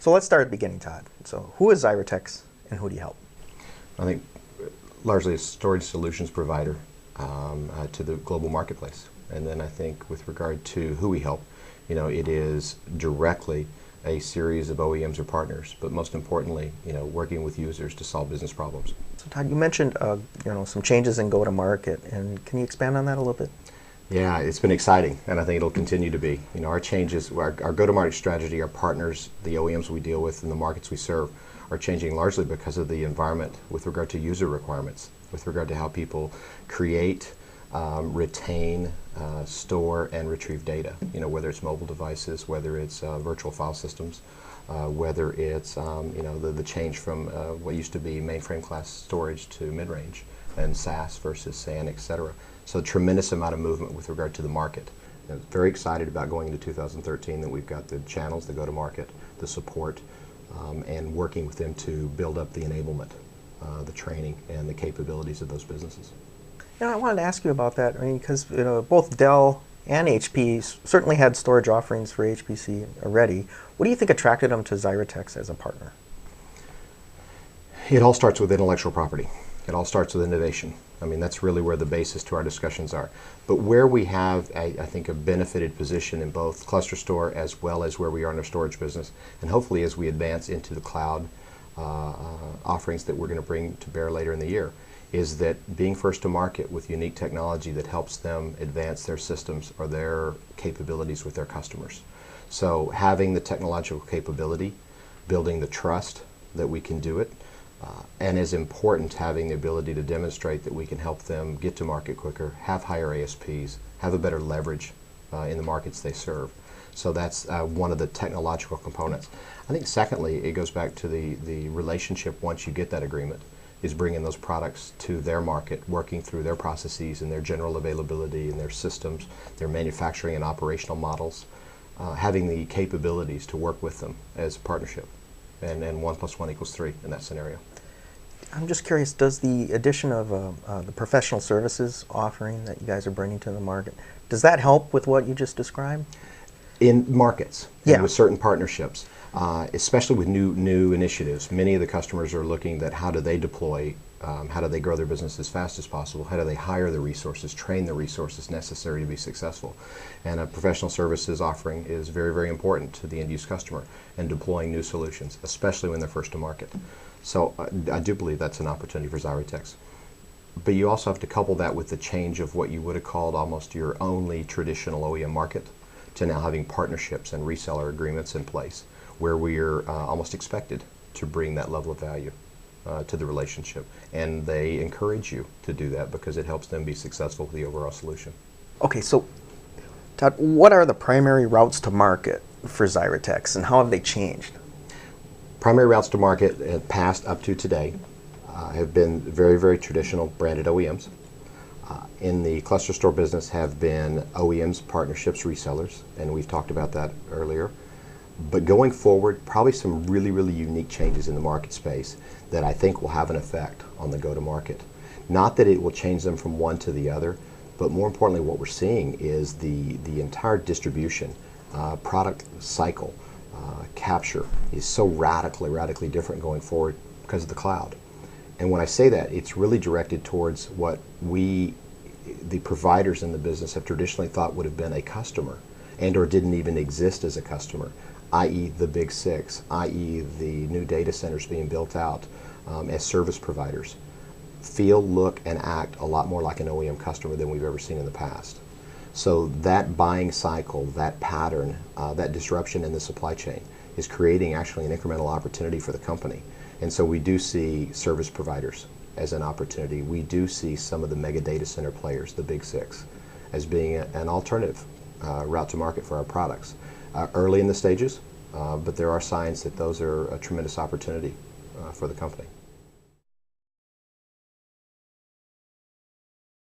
So let's start at the beginning, Todd. So who is Xyratex and who do you help? I think largely a storage solutions provider to the global marketplace. And then I think with regard to who we help, it is directly a series of OEMs or partners, but most importantly, working with users to solve business problems. So Todd, you mentioned some changes in go-to-market, and can you expand on that a little bit? Yeah, it's been exciting, and I think it'll continue to be. Our changes, our go-to-market strategy, our partners, the OEMs we deal with, and the markets we serve are changing largely because of the environment with regard to user requirements, with regard to how people create, retain, store, and retrieve data. Whether it's mobile devices, whether it's virtual file systems, whether it's the change from what used to be mainframe class storage to mid-range, and SAS versus SAN, etc. So a tremendous amount of movement with regard to the market. And very excited about going into 2013 that we've got the channels, the go-to-market, the support, and working with them to build up the enablement, the training, and the capabilities of those businesses. I wanted to ask you about that. Because both Dell and HP certainly had storage offerings for HPC already. What do you think attracted them to Xyratex as a partner? It all starts with intellectual property. It all starts with innovation. That's really where the basis to our discussions are. But where we have, I think, a benefited position in both ClusterStor as well as where we are in our storage business, and hopefully as we advance into the cloud offerings that we're going to bring to bear later in the year, is that being first to market with unique technology that helps them advance their systems or their capabilities with their customers. So having the technological capability, building the trust that we can do it, and as important, having the ability to demonstrate that we can help them get to market quicker, have higher ASPs, have a better leverage in the markets they serve. So that's one of the technological components. I think secondly, it goes back to the relationship once you get that agreement, is bringing those products to their market, working through their processes and their general availability and their systems, their manufacturing and operational models, having the capabilities to work with them as a partnership. And 1 + 1 = 3 in that scenario. I'm just curious, does the addition of the professional services offering that you guys are bringing to the market, does that help with what you just described? In markets, yeah, and with certain partnerships, especially with new initiatives, many of the customers are looking at how do they deploy, how do they grow their business as fast as possible, how do they hire the resources, train the resources necessary to be successful. And a professional services offering is very, very important to the end-use customer and deploying new solutions, especially when they're first to market. So I do believe that's an opportunity for Xyratex. But you also have to couple that with the change of what you would have called almost your only traditional OEM market to now having partnerships and reseller agreements in place where we're almost expected to bring that level of value to the relationship. And they encourage you to do that because it helps them be successful with the overall solution. Okay, so Todd, what are the primary routes to market for Xyratex and how have they changed? Primary routes to market past up to today have been very, very traditional branded OEMs. In the ClusterStor business have been OEMs, partnerships, resellers, and we've talked about that earlier. But going forward, probably some really, really unique changes in the market space that I think will have an effect on the go-to-market. Not that it will change them from one to the other, but more importantly what we're seeing is the entire distribution, product cycle, capture is so radically different going forward because of the cloud. And when I say that, it's really directed towards what the providers in the business have traditionally thought would have been a customer and or didn't even exist as a customer, i.e. the big six, i.e. the new data centers being built out as service providers, feel, look, and act a lot more like an OEM customer than we've ever seen in the past. So that buying cycle, that pattern, that disruption in the supply chain is creating actually an incremental opportunity for the company. And so we do see service providers as an opportunity. We do see some of the mega data center players, the big six, as being an alternative route to market for our products. Early in the stages, but there are signs that those are a tremendous opportunity for the company.